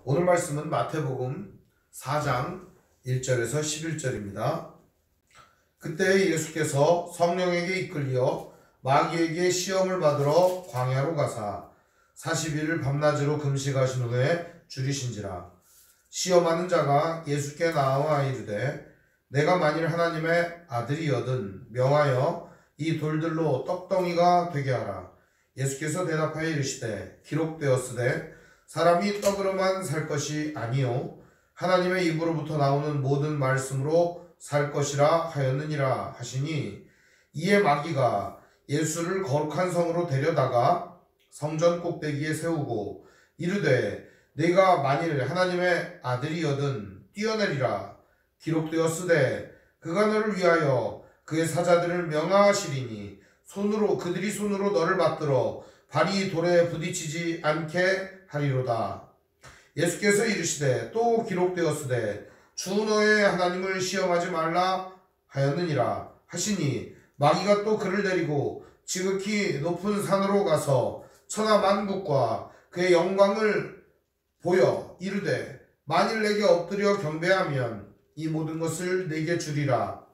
오늘 말씀은 마태복음 4장 1절에서 11절입니다. 그때 예수께서 성령에게 이끌려 마귀에게 시험을 받으러 광야로 가사 40일 밤낮으로 금식하신 후에 줄이신지라. 시험하는 자가 예수께 나와 이르되 내가 만일 하나님의 아들이거든 명하여 이 돌들로 떡덩이가 되게 하라. 예수께서 대답하여 이르시되 기록되었으되 사람이 떡으로만 살 것이 아니요 하나님의 입으로부터 나오는 모든 말씀으로 살 것이라 하였느니라 하시니, 이에 마귀가 예수를 거룩한 성으로 데려다가 성전 꼭대기에 세우고 이르되 네가 만일 하나님의 아들이거든 뛰어내리라. 기록되었으되 그가 너를 위하여 그의 사자들을 명하시리니 그들이 손으로 너를 받들어 발이 돌에 부딪히지 않게 하리로다. 예수께서 이르시되 또 기록되었으되 주 너의 하나님을 시험하지 말라 하였느니라 하시니, 마귀가 또 그를 데리고 지극히 높은 산으로 가서 천하 만국과 그의 영광을 보여 이르되 만일 내게 엎드려 경배하면 이 모든 것을 내게 주리라.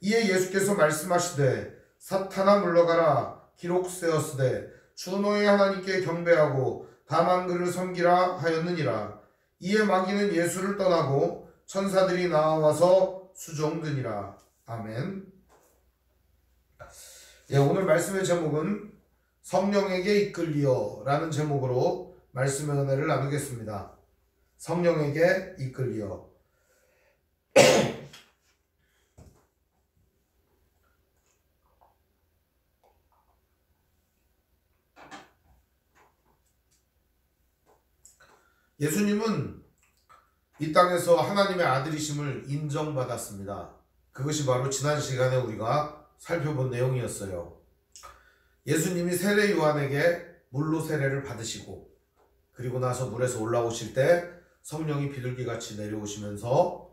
이에 예수께서 말씀하시되 사탄아 물러가라. 기록되었으되 주 너의 하나님께 경배하고 다만 그를 섬기라 하였느니라. 이에 마귀는 예수를 떠나고 천사들이 나와서 수종드니라. 아멘. 오늘 말씀의 제목은 성령에게 이끌리어 라는 제목으로 말씀의 은혜를 나누겠습니다. 성령에게 이끌리어. 예수님은 이 땅에서 하나님의 아들이심을 인정받았습니다. 그것이 바로 지난 시간에 우리가 살펴본 내용이었어요. 예수님이 세례 요한에게 물로 세례를 받으시고 그리고 나서 물에서 올라오실 때 성령이 비둘기같이 내려오시면서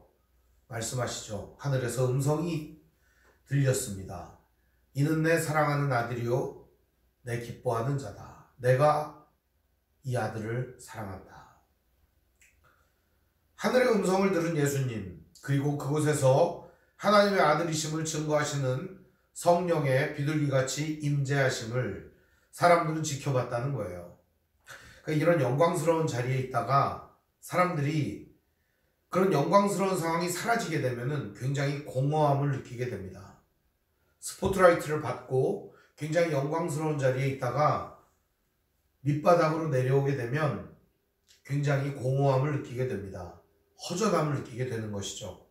말씀하시죠. 하늘에서 음성이 들렸습니다. 이는 내 사랑하는 아들이요 내 기뻐하는 자다. 내가 이 아들을 사랑한다. 하늘의 음성을 들은 예수님, 그리고 그곳에서 하나님의 아들이심을 증거하시는 성령의 비둘기같이 임재하심을 사람들은 지켜봤다는 거예요. 그러니까 이런 영광스러운 자리에 있다가 사람들이 그런 영광스러운 상황이 사라지게 되면 굉장히 공허함을 느끼게 됩니다. 스포트라이트를 받고 굉장히 영광스러운 자리에 있다가 밑바닥으로 내려오게 되면 굉장히 공허함을 느끼게 됩니다. 허전함을 느끼게 되는 것이죠.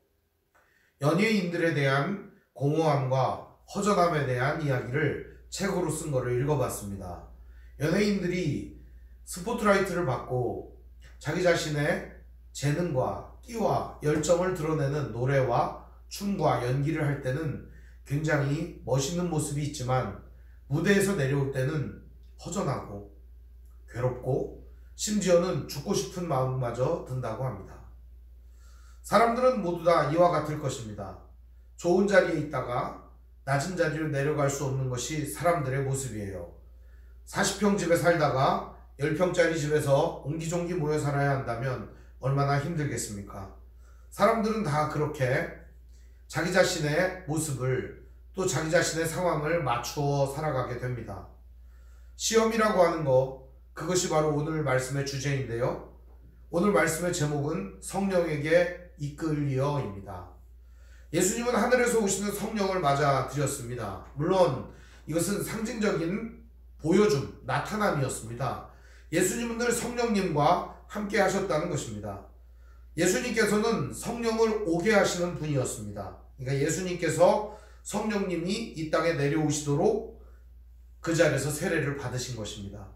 연예인들에 대한 공허함과 허전함에 대한 이야기를 책으로 쓴 거를 읽어봤습니다. 연예인들이 스포트라이트를 받고 자기 자신의 재능과 끼와 열정을 드러내는 노래와 춤과 연기를 할 때는 굉장히 멋있는 모습이 있지만 무대에서 내려올 때는 허전하고 괴롭고 심지어는 죽고 싶은 마음마저 든다고 합니다. 사람들은 모두 다 이와 같을 것입니다. 좋은 자리에 있다가 낮은 자리로 내려갈 수 없는 것이 사람들의 모습이에요. 40평 집에 살다가 10평짜리 집에서 옹기종기 모여 살아야 한다면 얼마나 힘들겠습니까? 사람들은 다 그렇게 자기 자신의 모습을 또 자기 자신의 상황을 맞추어 살아가게 됩니다. 시험이라고 하는 것, 그것이 바로 오늘 말씀의 주제인데요. 오늘 말씀의 제목은 성령에게 이끌리어입니다. 예수님은 하늘에서 오시는 성령을 맞아들였습니다. 물론 이것은 상징적인 보여줌, 나타남이었습니다. 예수님은 늘 성령님과 함께 하셨다는 것입니다. 예수님께서는 성령을 오게 하시는 분이었습니다. 그러니까 예수님께서 성령님이 이 땅에 내려오시도록 그 자리에서 세례를 받으신 것입니다.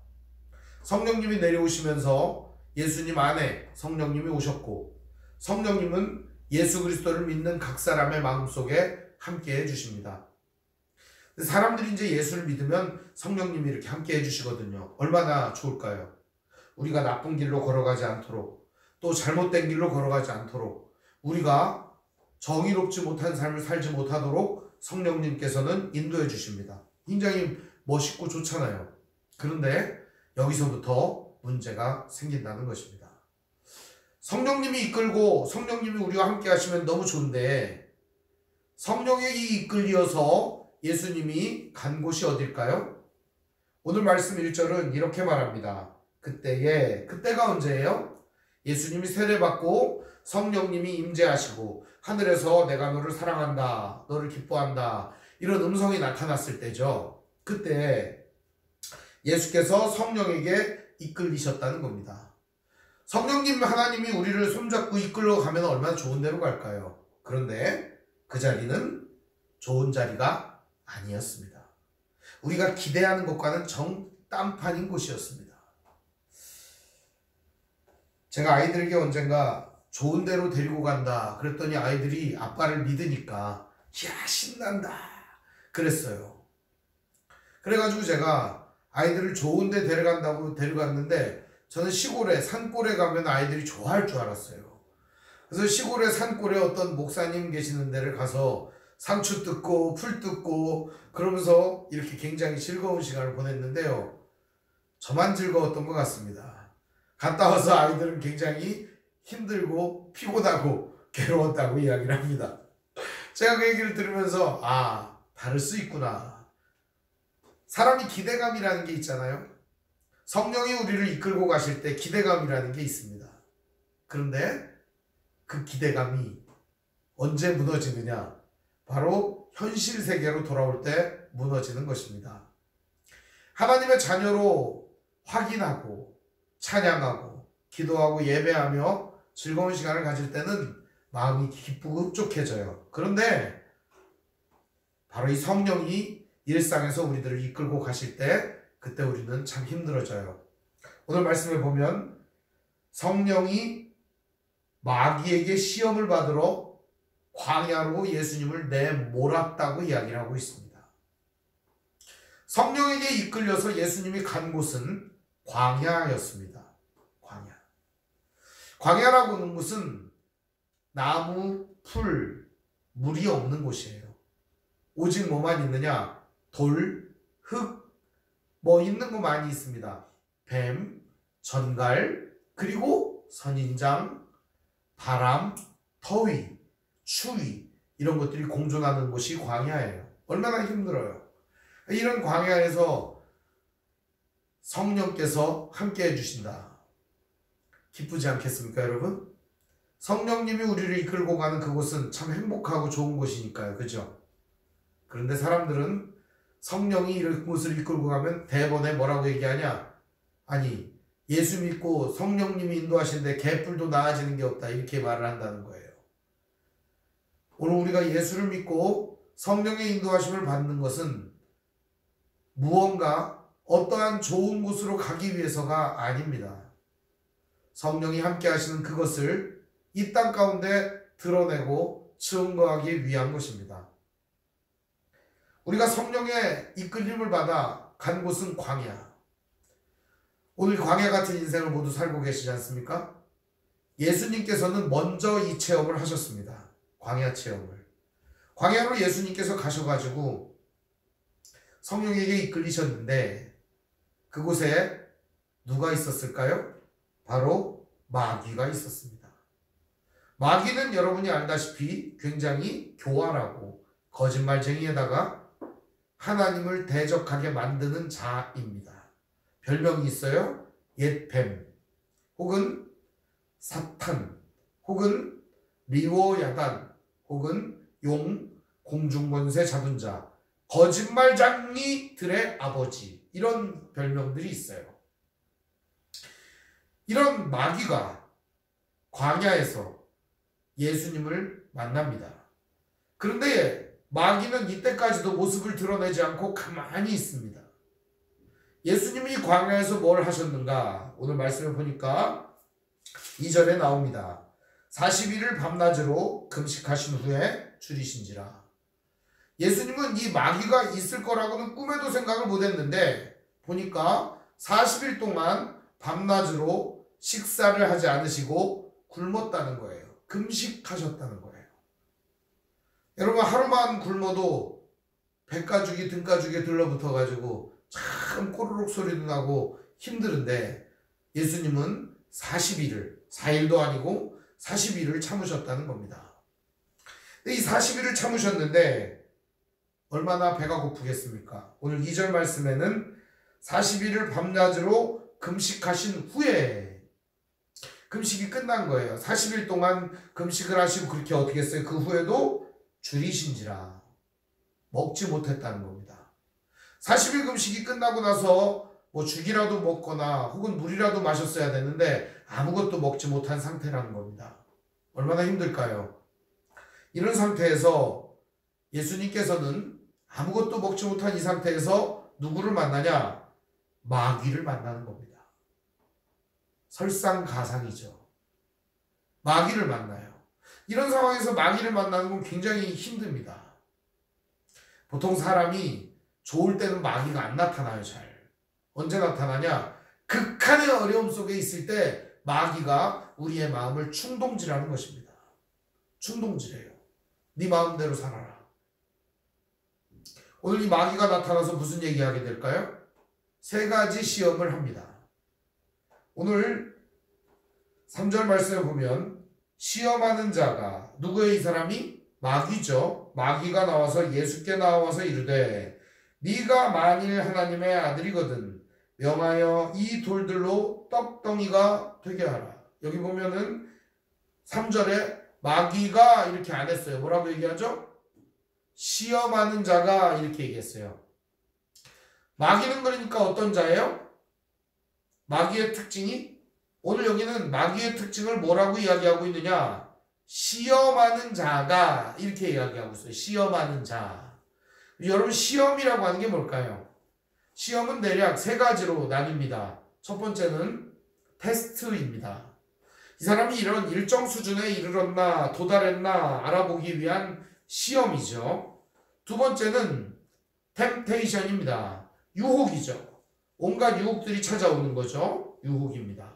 성령님이 내려오시면서 예수님 안에 성령님이 오셨고, 성령님은 예수 그리스도를 믿는 각 사람의 마음속에 함께 해주십니다. 사람들이 이제 예수를 믿으면 성령님이 이렇게 함께 해주시거든요. 얼마나 좋을까요? 우리가 나쁜 길로 걸어가지 않도록, 또 잘못된 길로 걸어가지 않도록, 우리가 정의롭지 못한 삶을 살지 못하도록 성령님께서는 인도해 주십니다. 굉장히 멋있고 좋잖아요. 그런데 여기서부터 문제가 생긴다는 것입니다. 성령님이 이끌고 성령님이 우리와 함께 하시면 너무 좋은데 성령에게 이끌려서 예수님이 간 곳이 어딜까요? 오늘 말씀 1절은 이렇게 말합니다. 그때가 언제예요? 예수님이 세례받고 성령님이 임재하시고 하늘에서 내가 너를 사랑한다, 너를 기뻐한다 이런 음성이 나타났을 때죠. 그때 예수께서 성령에게 이끌리셨다는 겁니다. 성령님 하나님이 우리를 손잡고 이끌러 가면 얼마나 좋은 데로 갈까요? 그런데 그 자리는 좋은 자리가 아니었습니다. 우리가 기대하는 것과는 정딴판인 곳이었습니다. 제가 아이들에게 언젠가 좋은 데로 데리고 간다 그랬더니 아이들이 아빠를 믿으니까 야 신난다 그랬어요. 그래가지고 제가 아이들을 좋은 데 데려간다고 데려갔는데 저는 시골에 산골에 가면 아이들이 좋아할 줄 알았어요. 그래서 시골에 산골에 어떤 목사님 계시는 데를 가서 상추 뜯고 풀 뜯고 그러면서 이렇게 굉장히 즐거운 시간을 보냈는데요. 저만 즐거웠던 것 같습니다. 갔다 와서 아이들은 굉장히 힘들고 피곤하고 괴로웠다고 이야기를 합니다. 제가 그 얘기를 들으면서 다를 수 있구나. 사람이 기대감이라는 게 있잖아요. 성령이 우리를 이끌고 가실 때 기대감이라는 게 있습니다. 그런데 그 기대감이 언제 무너지느냐? 바로 현실 세계로 돌아올 때 무너지는 것입니다. 하나님의 자녀로 확인하고 찬양하고 기도하고 예배하며 즐거운 시간을 가질 때는 마음이 기쁘고 흡족해져요. 그런데 바로 이 성령이 일상에서 우리들을 이끌고 가실 때 그때 우리는 참 힘들어져요. 오늘 말씀에 보면 성령이 마귀에게 시험을 받으러 광야로 예수님을 내몰았다고 이야기를 하고 있습니다. 성령에게 이끌려서 예수님이 간 곳은 광야였습니다. 광야라고 하는 곳은 나무, 풀, 물이 없는 곳이에요. 오직 뭐만 있느냐? 돌, 흙, 있는 거 많이 있습니다. 뱀, 전갈, 그리고 선인장, 바람, 더위, 추위 이런 것들이 공존하는 곳이 광야예요. 얼마나 힘들어요. 이런 광야에서 성령께서 함께 해주신다. 기쁘지 않겠습니까, 여러분? 성령님이 우리를 이끌고 가는 그곳은 참 행복하고 좋은 곳이니까요. 그죠? 그런데 사람들은 성령이 이런 곳을 이끌고 가면 대번에 뭐라고 얘기하냐? 아니, 예수 믿고 성령님이 인도하시는데 개뿔도 나아지는 게 없다. 이렇게 말을 한다는 거예요. 오늘 우리가 예수를 믿고 성령의 인도하심을 받는 것은 무언가 어떠한 좋은 곳으로 가기 위해서가 아닙니다. 성령이 함께 하시는 그것을 이 땅 가운데 드러내고 증거하기 위한 것입니다. 우리가 성령의 이끌림을 받아 간 곳은 광야. 오늘 광야 같은 인생을 모두 살고 계시지 않습니까? 예수님께서는 먼저 이 체험을 하셨습니다. 광야 체험을. 광야로 예수님께서 가셔가지고 성령에게 이끌리셨는데 그곳에 누가 있었을까요? 바로 마귀가 있었습니다. 마귀는 여러분이 알다시피 굉장히 교활하고 거짓말쟁이에다가 하나님을 대적하게 만드는 자입니다. 별명이 있어요. 옛뱀, 혹은 사탄, 혹은 리워야단, 혹은 용, 공중권세 잡은 자, 거짓말쟁이들의 아버지, 이런 별명들이 있어요. 이런 마귀가 광야에서 예수님을 만납니다. 그런데 마귀는 이때까지도 모습을 드러내지 않고 가만히 있습니다. 예수님이 광야에서 뭘 하셨는가? 오늘 말씀을 보니까 2절에 나옵니다. 40일을 밤낮으로 금식하신 후에 줄이신지라. 예수님은 이 마귀가 있을 거라고는 꿈에도 생각을 못했는데 보니까 40일 동안 밤낮으로 식사를 하지 않으시고 굶었다는 거예요. 금식하셨다는 거예요. 여러분, 하루만 굶어도 배가죽이 등가죽에 들러붙어가지고 참 꼬르륵 소리도 나고 힘드는데 예수님은 40일을, 4일도 아니고 40일을 참으셨다는 겁니다. 근데 이 40일을 참으셨는데 얼마나 배가 고프겠습니까? 오늘 2절 말씀에는 40일을 밤낮으로 금식하신 후에 금식이 끝난 거예요. 40일 동안 금식을 하시고 그렇게 어떻게 했어요? 그 후에도 줄이신지라 먹지 못했다는 겁니다. 40일 금식이 끝나고 나서 뭐 죽이라도 먹거나 혹은 물이라도 마셨어야 되는데 아무것도 먹지 못한 상태라는 겁니다. 얼마나 힘들까요? 이런 상태에서 예수님께서는 아무것도 먹지 못한 이 상태에서 누구를 만나냐? 마귀를 만나는 겁니다. 설상가상이죠. 마귀를 만나요. 이런 상황에서 마귀를 만나는 건 굉장히 힘듭니다. 보통 사람이 좋을 때는 마귀가 안 나타나요. 잘. 언제 나타나냐? 극한의 어려움 속에 있을 때 마귀가 우리의 마음을 충동질하는 것입니다. 충동질해요. 네 마음대로 살아라. 오늘 이 마귀가 나타나서 무슨 얘기하게 될까요? 세 가지 시험을 합니다. 오늘 3절 말씀에 보면 시험하는 자가 누구예요? 이 사람이? 마귀죠. 마귀가 나와서 예수께 나와서 이르되 네가 만일 하나님의 아들이거든 명하여 이 돌들로 떡덩이가 되게 하라. 여기 보면은 3절에 마귀가 이렇게 안 했어요. 뭐라고 얘기하죠? 시험하는 자가 이렇게 얘기했어요. 마귀는 그러니까 어떤 자예요? 마귀의 특징이 오늘 여기는 마귀의 특징을 뭐라고 이야기하고 있느냐? 시험하는 자가 이렇게 이야기하고 있어요. 시험하는 자. 여러분 시험이라고 하는 게 뭘까요? 시험은 대략 세 가지로 나뉩니다. 첫 번째는 테스트입니다. 이 사람이 이런 일정 수준에 이르렀나 도달했나 알아보기 위한 시험이죠. 두 번째는 템테이션입니다. 유혹이죠. 온갖 유혹들이 찾아오는 거죠. 유혹입니다.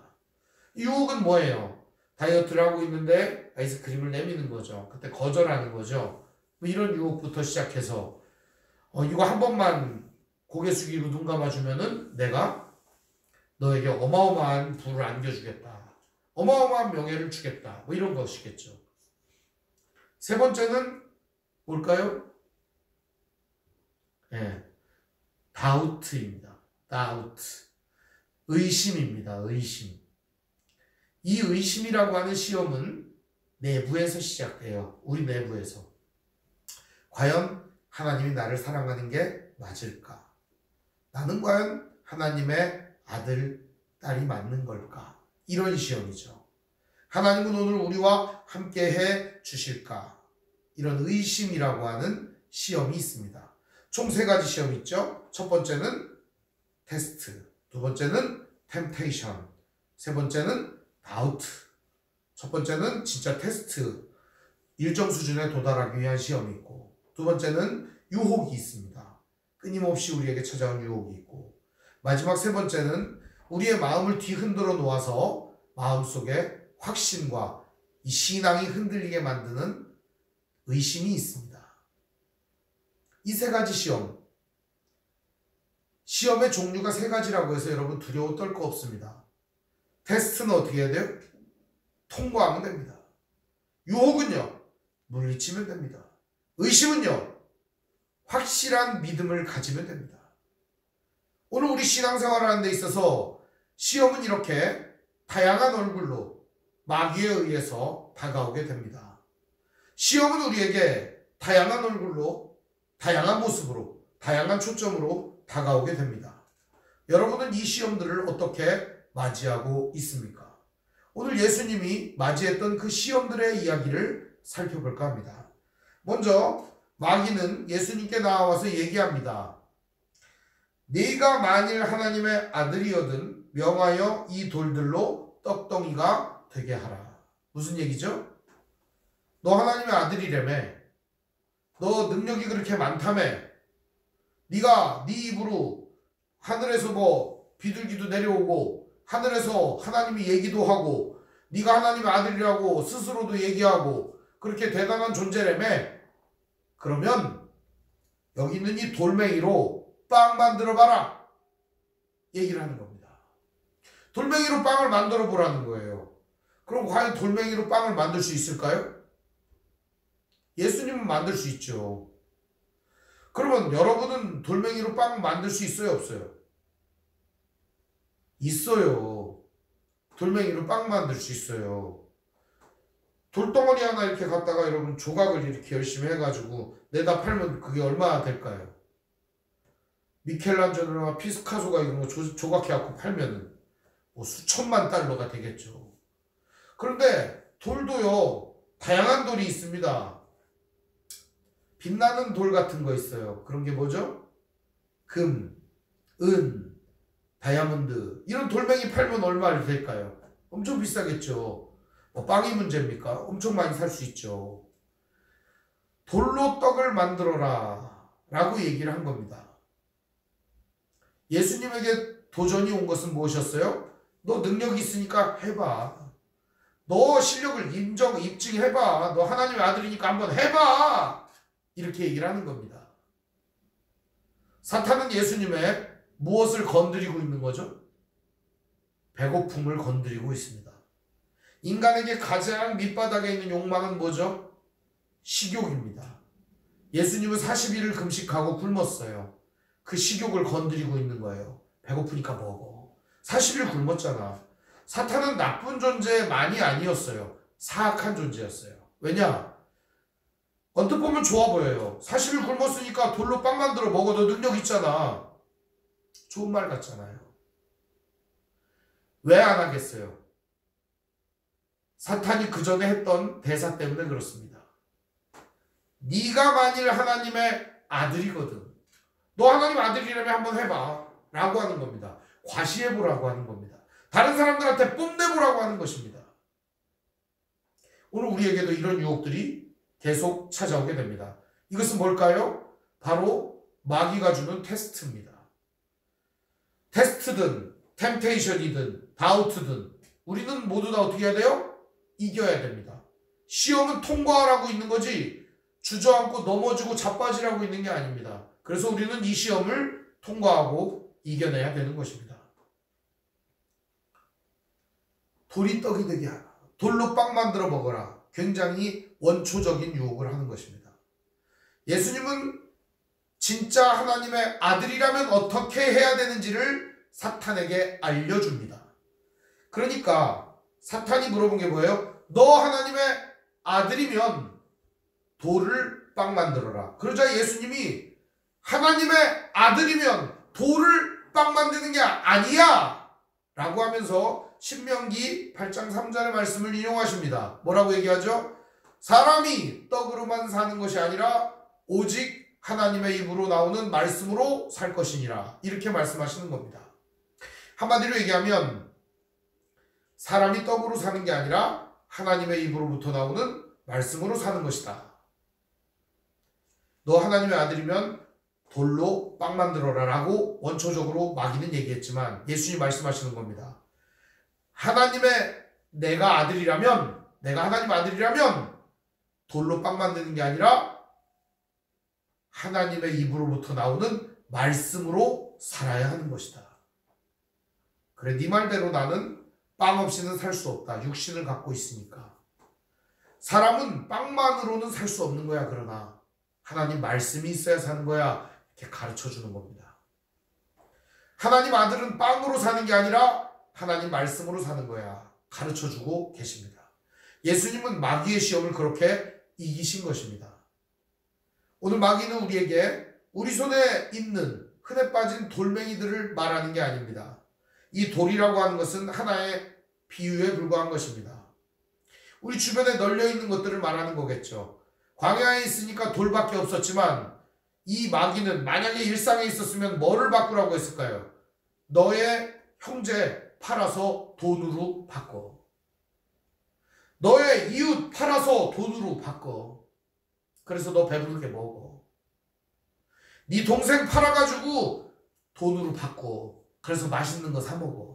유혹은 뭐예요? 다이어트를 하고 있는데 아이스크림을 내미는 거죠. 그때 거절하는 거죠. 뭐 이런 유혹부터 시작해서 이거 한 번만 고개 숙이고 눈 감아주면은 내가 너에게 어마어마한 부를 안겨주겠다. 어마어마한 명예를 주겠다. 뭐 이런 것이겠죠. 세 번째는 뭘까요? 다우트입니다. 다우트. 의심입니다. 의심. 이 의심이라고 하는 시험은 내부에서 시작돼요. 우리 내부에서. 과연 하나님이 나를 사랑하는 게 맞을까? 나는 과연 하나님의 아들, 딸이 맞는 걸까? 이런 시험이죠. 하나님은 오늘 우리와 함께 해 주실까? 이런 의심이라고 하는 시험이 있습니다. 총 세 가지 시험이 있죠. 첫 번째는 테스트, 두 번째는 템테이션, 세 번째는 다우트. 첫 번째는 진짜 테스트, 일정 수준에 도달하기 위한 시험이 있고, 두 번째는 유혹이 있습니다. 끊임없이 우리에게 찾아온 유혹이 있고, 마지막 세 번째는 우리의 마음을 뒤흔들어 놓아서 마음속에 확신과 이 신앙이 흔들리게 만드는 의심이 있습니다. 이 세 가지 시험, 시험의 종류가 세 가지라고 해서 여러분 두려워 떨 거 없습니다. 테스트는 어떻게 해야 돼요? 통과하면 됩니다. 유혹은요, 물리치면 됩니다. 의심은요, 확실한 믿음을 가지면 됩니다. 오늘 우리 신앙생활을 하는 데 있어서 시험은 이렇게 다양한 얼굴로 마귀에 의해서 다가오게 됩니다. 시험은 우리에게 다양한 얼굴로, 다양한 모습으로, 다양한 초점으로 다가오게 됩니다. 여러분은 이 시험들을 어떻게 맞이하고 있습니까? 오늘 예수님이 맞이했던 그 시험들의 이야기를 살펴볼까 합니다. 먼저 마귀는 예수님께 나와서 얘기합니다. 네가 만일 하나님의 아들이거든 명하여 이 돌들로 떡덩이가 되게 하라. 무슨 얘기죠? 너 하나님의 아들이라며. 너 능력이 그렇게 많다며. 네가 네 입으로 하늘에서 뭐 비둘기도 내려오고 하늘에서 하나님이 얘기도 하고 네가 하나님의 아들이라고 스스로도 얘기하고 그렇게 대단한 존재라며. 그러면 여기 있는 이 돌멩이로 빵 만들어 봐라. 얘기를 하는 겁니다. 돌멩이로 빵을 만들어 보라는 거예요. 그럼 과연 돌멩이로 빵을 만들 수 있을까요? 예수님은 만들 수 있죠. 그러면 여러분은 돌멩이로 빵 만들 수 있어요, 없어요? 있어요. 돌멩이로 빵 만들 수 있어요. 돌덩어리 하나 이렇게 갖다가 여러분 조각을 이렇게 열심히 해가지고 내다 팔면 그게 얼마나 될까요? 미켈란젤로나 피스카소가 이런 거 조각해갖고 팔면은 뭐 수천만 달러가 되겠죠. 그런데 돌도요, 다양한 돌이 있습니다. 빛나는 돌 같은 거 있어요. 그런 게 뭐죠? 금, 은, 다이아몬드. 이런 돌멩이 팔면 얼마나 될까요? 엄청 비싸겠죠. 뭐 빵이 문제입니까? 엄청 많이 살 수 있죠. 돌로 떡을 만들어라 라고 얘기를 한 겁니다. 예수님에게 도전이 온 것은 무엇이었어요? 너 능력이 있으니까 해봐. 너 실력을 입증해봐. 너 하나님의 아들이니까 한번 해봐. 이렇게 얘기를 하는 겁니다. 사탄은 예수님의 무엇을 건드리고 있는 거죠? 배고픔을 건드리고 있습니다. 인간에게 가장 밑바닥에 있는 욕망은 뭐죠? 식욕입니다. 예수님은 40일을 금식하고 굶었어요. 그 식욕을 건드리고 있는 거예요. 배고프니까 먹어. 40일 굶었잖아. 사탄은 나쁜 존재만이 아니었어요. 사악한 존재였어요. 왜냐? 언뜻 보면 좋아 보여요. 40일 굶었으니까 돌로 빵 만들어 먹어도 능력 있잖아. 좋은 말 같잖아요. 왜 안 하겠어요? 사탄이 그 전에 했던 대사 때문에 그렇습니다. 네가 만일 하나님의 아들이거든. 너 하나님 아들이라면 한번 해봐. 라고 하는 겁니다. 과시해보라고 하는 겁니다. 다른 사람들한테 뽐내보라고 하는 것입니다. 오늘 우리에게도 이런 유혹들이 계속 찾아오게 됩니다. 이것은 뭘까요? 바로 마귀가 주는 테스트입니다. 테스트든 템테이션이든 다우트든 우리는 모두 다 어떻게 해야 돼요? 이겨야 됩니다. 시험은 통과하라고 있는 거지 주저앉고 넘어지고 자빠지라고 있는 게 아닙니다. 그래서 우리는 이 시험을 통과하고 이겨내야 되는 것입니다. 돌이 떡이 되게 하라. 돌로 빵 만들어 먹어라. 굉장히 원초적인 유혹을 하는 것입니다. 예수님은 진짜 하나님의 아들이라면 어떻게 해야 되는지를 사탄에게 알려줍니다. 그러니까 사탄이 물어본 게 뭐예요? 너 하나님의 아들이면 돌을 빵 만들어라. 그러자 예수님이 하나님의 아들이면 돌을 빵 만드는 게 아니야 라고 하면서 신명기 8장 3절의 말씀을 인용하십니다. 뭐라고 얘기하죠? 사람이 떡으로만 사는 것이 아니라 오직 하나님의 입으로 나오는 말씀으로 살 것이니라. 이렇게 말씀하시는 겁니다. 한마디로 얘기하면 사람이 떡으로 사는 게 아니라 하나님의 입으로부터 나오는 말씀으로 사는 것이다. 너 하나님의 아들이면 돌로 빵 만들어라 라고 원초적으로 마귀는 얘기했지만 예수님이 말씀하시는 겁니다. 내가 하나님 아들이라면 돌로 빵 만드는 게 아니라 하나님의 입으로부터 나오는 말씀으로 살아야 하는 것이다. 그래, 네 말대로 나는 빵 없이는 살 수 없다. 육신을 갖고 있으니까. 사람은 빵만으로는 살 수 없는 거야. 그러나 하나님 말씀이 있어야 사는 거야. 이렇게 가르쳐 주는 겁니다. 하나님 아들은 빵으로 사는 게 아니라 하나님 말씀으로 사는 거야. 가르쳐 주고 계십니다. 예수님은 마귀의 시험을 그렇게 이기신 것입니다. 오늘 마귀는 우리에게 우리 손에 있는 흔해 빠진 돌멩이들을 말하는 게 아닙니다. 이 돌이라고 하는 것은 하나의 비유에 불과한 것입니다. 우리 주변에 널려 있는 것들을 말하는 거겠죠. 광야에 있으니까 돌밖에 없었지만 이 마귀는 만약에 일상에 있었으면 뭐를 바꾸라고 했을까요? 너의 형제 팔아서 돈으로 바꿔. 너의 이웃 팔아서 돈으로 바꿔. 그래서 너 배부르게 먹어. 네 동생 팔아가지고 돈으로 바꿔. 그래서 맛있는 거 사 먹어.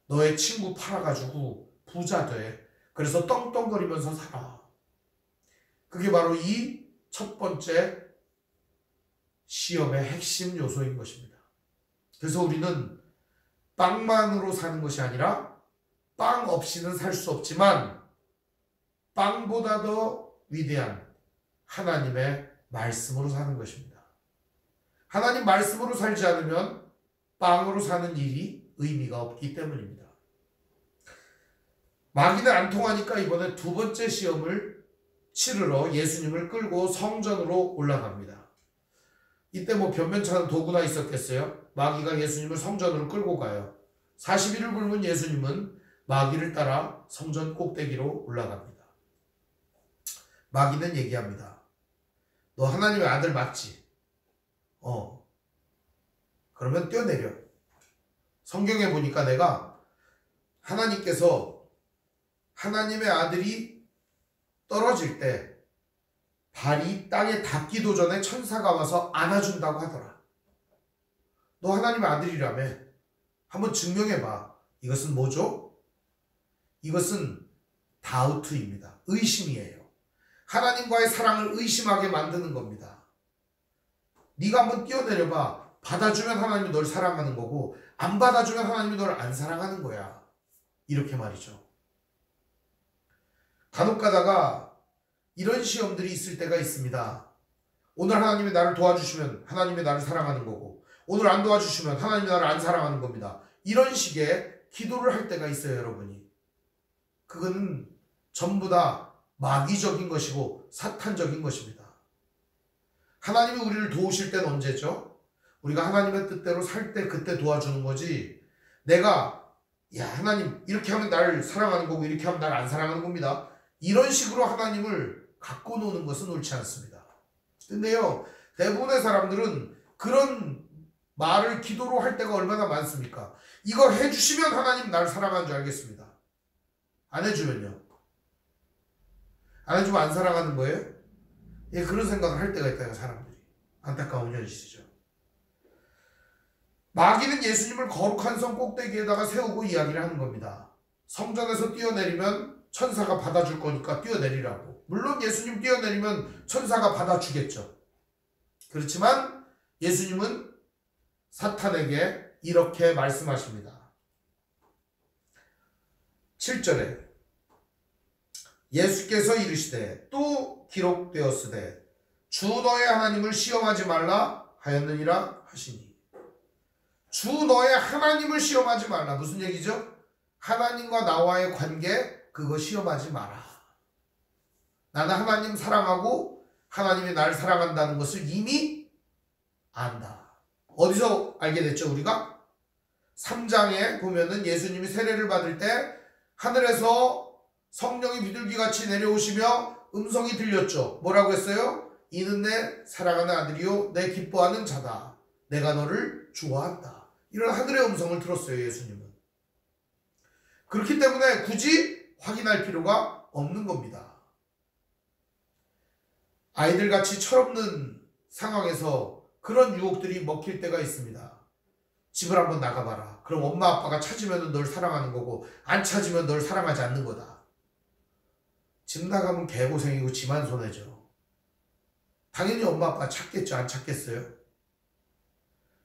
너의 친구 팔아가지고 부자 돼. 그래서 떵떵거리면서 살아. 그게 바로 이 첫 번째 시험의 핵심 요소인 것입니다. 그래서 우리는 빵만으로 사는 것이 아니라 빵 없이는 살 수 없지만 빵보다 더 위대한 하나님의 말씀으로 사는 것입니다. 하나님 말씀으로 살지 않으면 빵으로 사는 일이 의미가 없기 때문입니다. 마귀는 안 통하니까 이번에 두 번째 시험을 치르러 예수님을 끌고 성전으로 올라갑니다. 이때 뭐 변변찮은 도구나 있었겠어요? 마귀가 예수님을 성전으로 끌고 가요. 40일을 굶은 예수님은 마귀를 따라 성전 꼭대기로 올라갑니다. 마귀는 얘기합니다. 너 하나님의 아들 맞지? 그러면 뛰어내려. 성경에 보니까 내가 하나님께서 하나님의 아들이 떨어질 때 발이 땅에 닿기도 전에 천사가 와서 안아준다고 하더라. 너 하나님의 아들이라며. 한번 증명해봐. 이것은 뭐죠? 이것은 다우트입니다. 의심이에요. 하나님과의 사랑을 의심하게 만드는 겁니다. 네가 한번 뛰어내려봐. 받아주면 하나님이 널 사랑하는 거고 안 받아주면 하나님이 널 안 사랑하는 거야. 이렇게 말이죠. 간혹 가다가 이런 시험들이 있을 때가 있습니다. 오늘 하나님이 나를 도와주시면 하나님이 나를 사랑하는 거고 오늘 안 도와주시면 하나님이 나를 안 사랑하는 겁니다. 이런 식의 기도를 할 때가 있어요, 여러분이. 그거는 전부 다 마귀적인 것이고 사탄적인 것입니다. 하나님이 우리를 도우실 때는 언제죠? 우리가 하나님의 뜻대로 살 때 그때 도와주는 거지. 내가 하나님 이렇게 하면 나를 사랑하는 거고 이렇게 하면 나를 안 사랑하는 겁니다. 이런 식으로 하나님을 갖고 노는 것은 옳지 않습니다. 근데요, 대부분의 사람들은 그런 말을 기도로 할 때가 얼마나 많습니까? 이거 해주시면 하나님 나를 사랑하는 줄 알겠습니다. 안 해주면요? 안 해주면 안 사랑하는 거예요? 그런 생각을 할 때가 있다요, 사람들이. 안타까운 현실이죠. 마귀는 예수님을 거룩한 성 꼭대기에다가 세우고 이야기를 하는 겁니다. 성전에서 뛰어내리면 천사가 받아줄 거니까 뛰어내리라고. 물론 예수님 뛰어내리면 천사가 받아주겠죠. 그렇지만 예수님은 사탄에게 이렇게 말씀하십니다. 7절에 예수께서 이르시되 또 기록되었으되 주 너의 하나님을 시험하지 말라 하였느니라 하시니. 주 너의 하나님을 시험하지 말라. 무슨 얘기죠? 하나님과 나와의 관계, 그거 시험하지 마라. 나는 하나님 사랑하고 하나님이 나를 사랑한다는 것을 이미 안다. 어디서 알게 됐죠, 우리가? 3장에 보면은 예수님이 세례를 받을 때 하늘에서 성령이 비둘기같이 내려오시며 음성이 들렸죠. 뭐라고 했어요? 이는 내 사랑하는 아들이요 내 기뻐하는 자다. 내가 너를 좋아한다. 이런 하늘의 음성을 들었어요, 예수님은. 그렇기 때문에 굳이 확인할 필요가 없는 겁니다. 아이들같이 철없는 상황에서 그런 유혹들이 먹힐 때가 있습니다. 집을 한번 나가봐라. 그럼 엄마 아빠가 찾으면 널 사랑하는 거고 안 찾으면 널 사랑하지 않는 거다. 집 나가면 개고생이고 지만 손해죠. 당연히 엄마 아빠 찾겠죠. 안 찾겠어요?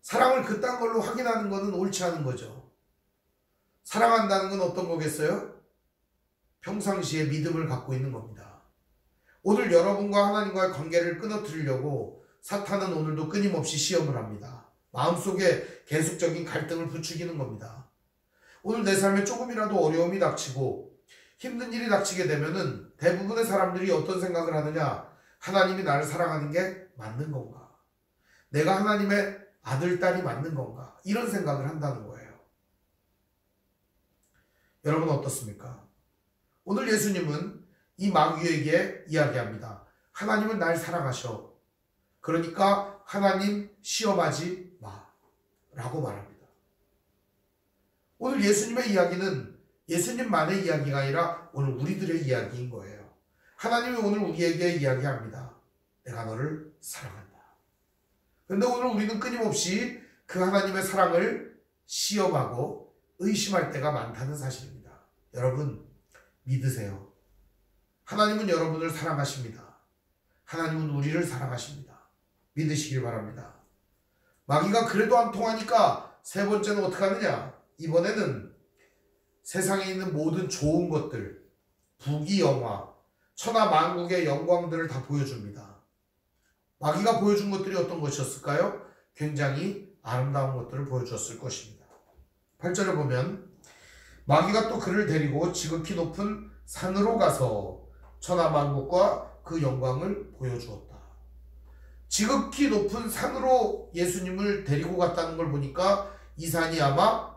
사랑을 그딴 걸로 확인하는 것은 옳지 않은 거죠. 사랑한다는 건 어떤 거겠어요? 평상시에 믿음을 갖고 있는 겁니다. 오늘 여러분과 하나님과의 관계를 끊어뜨리려고 사탄은 오늘도 끊임없이 시험을 합니다. 마음속에 계속적인 갈등을 부추기는 겁니다. 오늘 내 삶에 조금이라도 어려움이 닥치고 힘든 일이 닥치게 되면은 대부분의 사람들이 어떤 생각을 하느냐? 하나님이 나를 사랑하는 게 맞는 건가? 내가 하나님의 아들, 딸이 맞는 건가? 이런 생각을 한다는 거예요. 여러분 어떻습니까? 오늘 예수님은 이 마귀에게 이야기합니다. 하나님은 날 사랑하셔. 그러니까 하나님 시험하지 마. 라고 말합니다. 오늘 예수님의 이야기는 예수님만의 이야기가 아니라 오늘 우리들의 이야기인 거예요. 하나님이 오늘 우리에게 이야기합니다. 내가 너를 사랑한다. 그런데 오늘 우리는 끊임없이 그 하나님의 사랑을 시험하고 의심할 때가 많다는 사실입니다. 여러분 믿으세요. 하나님은 여러분을 사랑하십니다. 하나님은 우리를 사랑하십니다. 믿으시길 바랍니다. 마귀가 그래도 안 통하니까 세 번째는 어떻게 하느냐? 이번에는 세상에 있는 모든 좋은 것들, 부귀영화, 천하만국의 영광들을 다 보여줍니다. 마귀가 보여준 것들이 어떤 것이었을까요? 굉장히 아름다운 것들을 보여주었을 것입니다. 8절에 보면 마귀가 또 그를 데리고 지극히 높은 산으로 가서 천하만국과 그 영광을 보여주었다. 지극히 높은 산으로 예수님을 데리고 갔다는 걸 보니까 이 산이 아마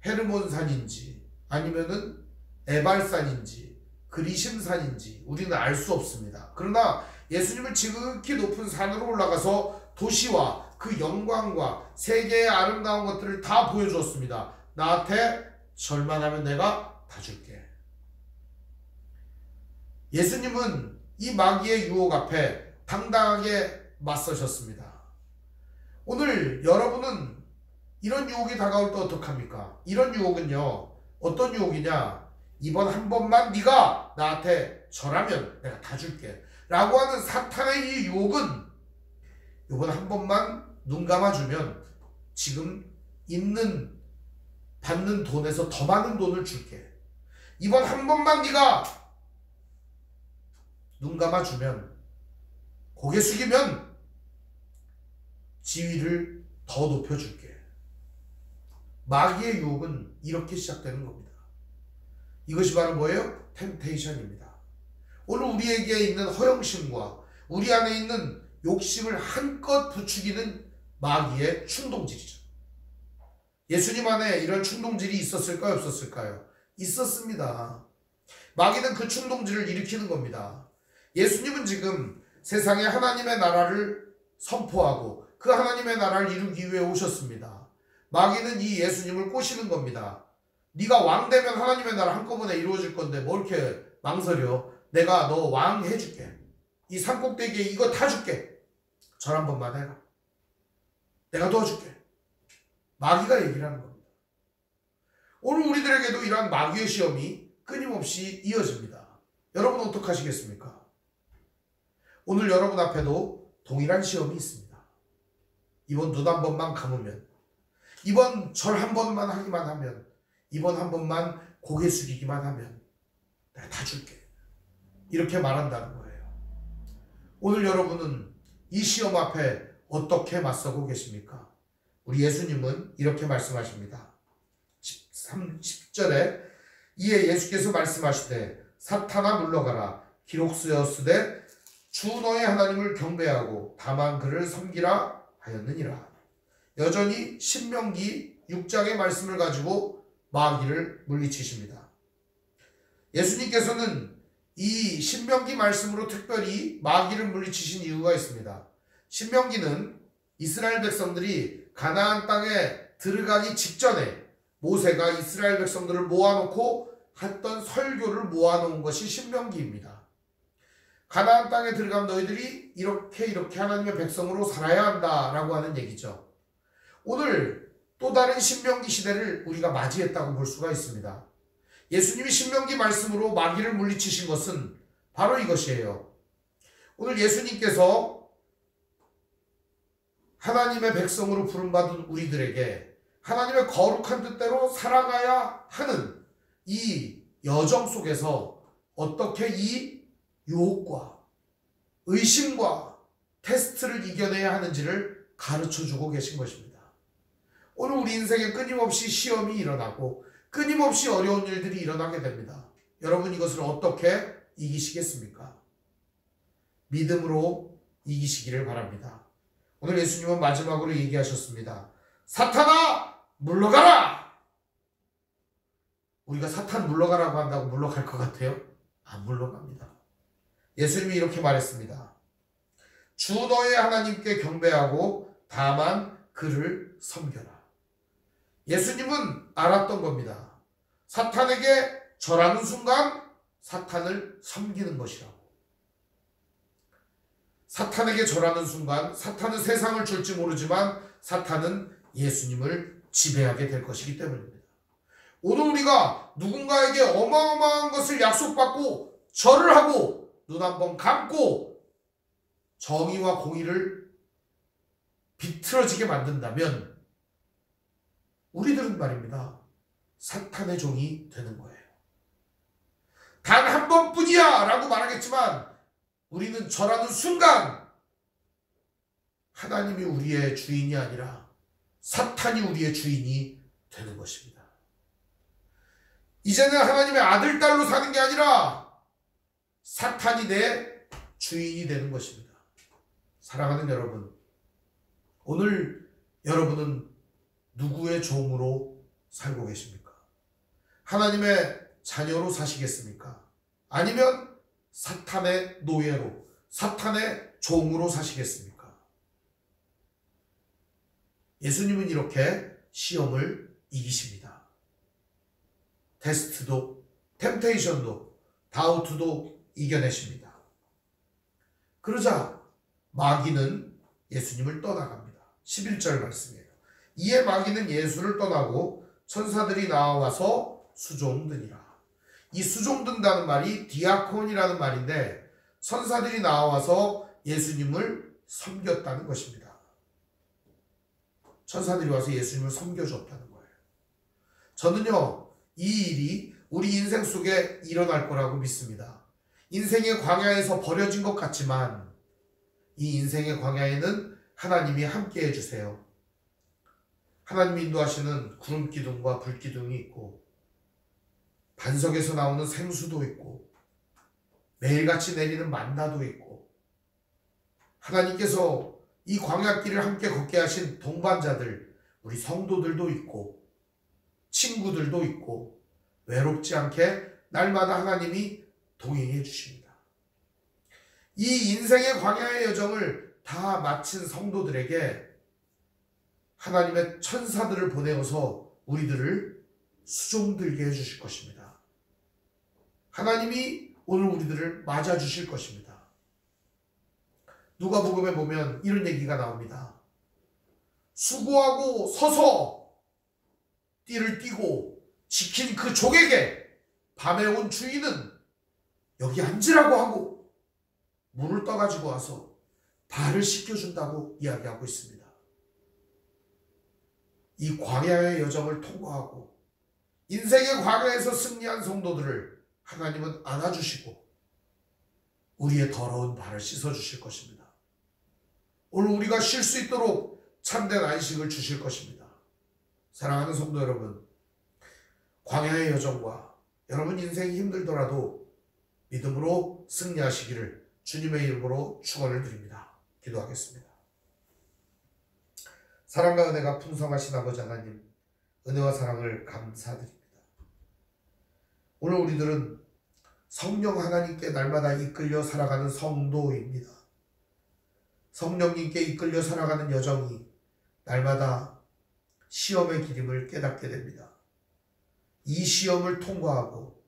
헤르몬산인지 아니면은 에발산인지 그리심산인지 우리는 알 수 없습니다. 그러나 예수님을 지극히 높은 산으로 올라가서 도시와 그 영광과 세계의 아름다운 것들을 다 보여주었습니다. 나한테 절만하면 내가 다 줄게. 예수님은 이 마귀의 유혹 앞에 당당하게 맞서셨습니다. 오늘 여러분은 이런 유혹이 다가올 때 어떡합니까? 이런 유혹은요, 어떤 유혹이냐? 이번 한 번만 네가 나한테 절하면 내가 다 줄게 라고 하는 사탄의 이 유혹은 이번 한 번만 눈 감아주면 지금 받는 돈에서 더 많은 돈을 줄게. 이번 한 번만 네가 눈 감아주면, 고개 숙이면 지위를 더 높여줄게. 마귀의 유혹은 이렇게 시작되는 겁니다. 이것이 바로 뭐예요? 템테이션입니다. 오늘 우리에게 있는 허영심과 우리 안에 있는 욕심을 한껏 부추기는 마귀의 충동질이죠. 예수님 안에 이런 충동질이 있었을까요? 없었을까요? 있었습니다. 마귀는 그 충동질을 일으키는 겁니다. 예수님은 지금 세상에 하나님의 나라를 선포하고 그 하나님의 나라를 이루기 위해 오셨습니다. 마귀는 이 예수님을 꼬시는 겁니다. 네가 왕 되면 하나님의 나라 한꺼번에 이루어질 건데 뭘 이렇게 망설여? 내가 너 왕 해줄게. 이 산꼭대기에 이거 다 줄게. 절 한 번만 해라. 내가 도와줄게. 마귀가 얘기를 하는 겁니다. 오늘 우리들에게도 이러한 마귀의 시험이 끊임없이 이어집니다. 여러분 어떻게 하시겠습니까? 오늘 여러분 앞에도 동일한 시험이 있습니다. 이번 눈 한 번만 감으면, 이번 절 한 번만 하기만 하면, 이번 한 번만 고개 숙이기만 하면 내가 다 줄게. 이렇게 말한다는 거예요. 오늘 여러분은 이 시험 앞에 어떻게 맞서고 계십니까? 우리 예수님은 이렇게 말씀하십니다. 10절에 이에 예수께서 말씀하시되 사탄아 물러가라. 기록 쓰였으되 주 너의 하나님을 경배하고 다만 그를 섬기라 하였느니라. 여전히 신명기 6장의 말씀을 가지고 마귀를 물리치십니다. 예수님께서는 이 신명기 말씀으로 특별히 마귀를 물리치신 이유가 있습니다. 신명기는 이스라엘 백성들이 가나안 땅에 들어가기 직전에 모세가 이스라엘 백성들을 모아놓고 했던 설교를 모아놓은 것이 신명기입니다. 가나안 땅에 들어간 너희들이 이렇게 하나님의 백성으로 살아야 한다라고 하는 얘기죠. 오늘 또 다른 신명기 시대를 우리가 맞이했다고 볼 수가 있습니다. 예수님이 신명기 말씀으로 마귀를 물리치신 것은 바로 이것이에요. 오늘 예수님께서 하나님의 백성으로 부름받은 우리들에게 하나님의 거룩한 뜻대로 살아가야 하는 이 여정 속에서 어떻게 이 유혹과 의심과 테스트를 이겨내야 하는지를 가르쳐주고 계신 것입니다. 오늘 우리 인생에 끊임없이 시험이 일어나고 끊임없이 어려운 일들이 일어나게 됩니다. 여러분 이것을 어떻게 이기시겠습니까? 믿음으로 이기시기를 바랍니다. 오늘 예수님은 마지막으로 얘기하셨습니다. 사탄아 물러가라! 우리가 사탄 물러가라고 한다고 물러갈 것 같아요? 안 물러갑니다. 예수님이 이렇게 말했습니다. 주 너의 하나님께 경배하고 다만 그를 섬겨라. 예수님은 알았던 겁니다. 사탄에게 절하는 순간 사탄을 섬기는 것이라고. 사탄에게 절하는 순간 사탄은 세상을 줄지 모르지만 사탄은 예수님을 지배하게 될 것이기 때문입니다. 오늘 우리가 누군가에게 어마어마한 것을 약속받고 절을 하고 눈 한 번 감고 정의와 공의를 비틀어지게 만든다면 우리들은 말입니다. 사탄의 종이 되는 거예요. 단 한 번뿐이야 라고 말하겠지만 우리는 절하는 순간 하나님이 우리의 주인이 아니라 사탄이 우리의 주인이 되는 것입니다. 이제는 하나님의 아들, 딸로 사는 게 아니라 사탄이 내 주인이 되는 것입니다. 사랑하는 여러분, 오늘 여러분은 누구의 종으로 살고 계십니까? 하나님의 자녀로 사시겠습니까? 아니면 사탄의 노예로, 사탄의 종으로 사시겠습니까? 예수님은 이렇게 시험을 이기십니다. 테스트도, 템테이션도, 다우트도 이겨내십니다. 그러자 마귀는 예수님을 떠나갑니다. 11절 말씀이에요. 이에 마귀는 예수를 떠나고 천사들이 나와서 수종드니라. 이 수종든다는 말이 디아콘이라는 말인데 천사들이 나와서 예수님을 섬겼다는 것입니다. 천사들이 와서 예수님을 섬겨줬다는 거예요. 저는요, 이 일이 우리 인생 속에 일어날 거라고 믿습니다. 인생의 광야에서 버려진 것 같지만 이 인생의 광야에는 하나님이 함께 해주세요. 하나님이 인도하시는 구름 기둥과 불 기둥이 있고 반석에서 나오는 생수도 있고 매일같이 내리는 만나도 있고 하나님께서 이 광야길을 함께 걷게 하신 동반자들, 우리 성도들도 있고 친구들도 있고 외롭지 않게 날마다 하나님이 동행해 주십니다. 이 인생의 광야의 여정을 다 마친 성도들에게 하나님의 천사들을 보내어서 우리들을 수종들게 해주실 것입니다. 하나님이 오늘 우리들을 맞아주실 것입니다. 누가복음에 보면 이런 얘기가 나옵니다. 수고하고 서서 띠를 띠고 지킨 그 족에게 밤에 온 주인은 여기 앉으라고 하고 물을 떠가지고 와서 발을 씻겨준다고 이야기하고 있습니다. 이 광야의 여정을 통과하고 인생의 광야에서 승리한 성도들을 하나님은 안아주시고 우리의 더러운 발을 씻어주실 것입니다. 오늘 우리가 쉴 수 있도록 참된 안식을 주실 것입니다. 사랑하는 성도 여러분, 광야의 여정과 여러분 인생이 힘들더라도 믿음으로 승리하시기를 주님의 이름으로 축원을 드립니다. 기도하겠습니다. 사랑과 은혜가 풍성하신 아버지 하나님, 은혜와 사랑을 감사드립니다. 오늘 우리들은 성령 하나님께 날마다 이끌려 살아가는 성도입니다. 성령님께 이끌려 살아가는 여정이 날마다 시험의 길임을 깨닫게 됩니다. 이 시험을 통과하고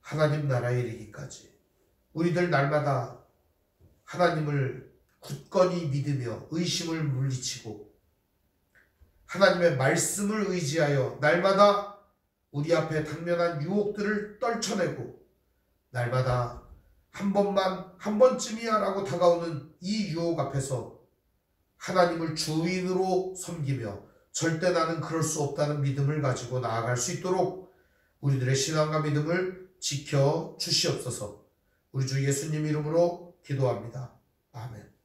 하나님 나라에 이르기까지 우리들 날마다 하나님을 굳건히 믿으며 의심을 물리치고 하나님의 말씀을 의지하여 날마다 우리 앞에 당면한 유혹들을 떨쳐내고 날마다 한 번쯤이야 라고 다가오는 이 유혹 앞에서 하나님을 주인으로 섬기며 절대 나는 그럴 수 없다는 믿음을 가지고 나아갈 수 있도록 우리들의 신앙과 믿음을 지켜 주시옵소서. 우리 주 예수님 이름으로 기도합니다. 아멘.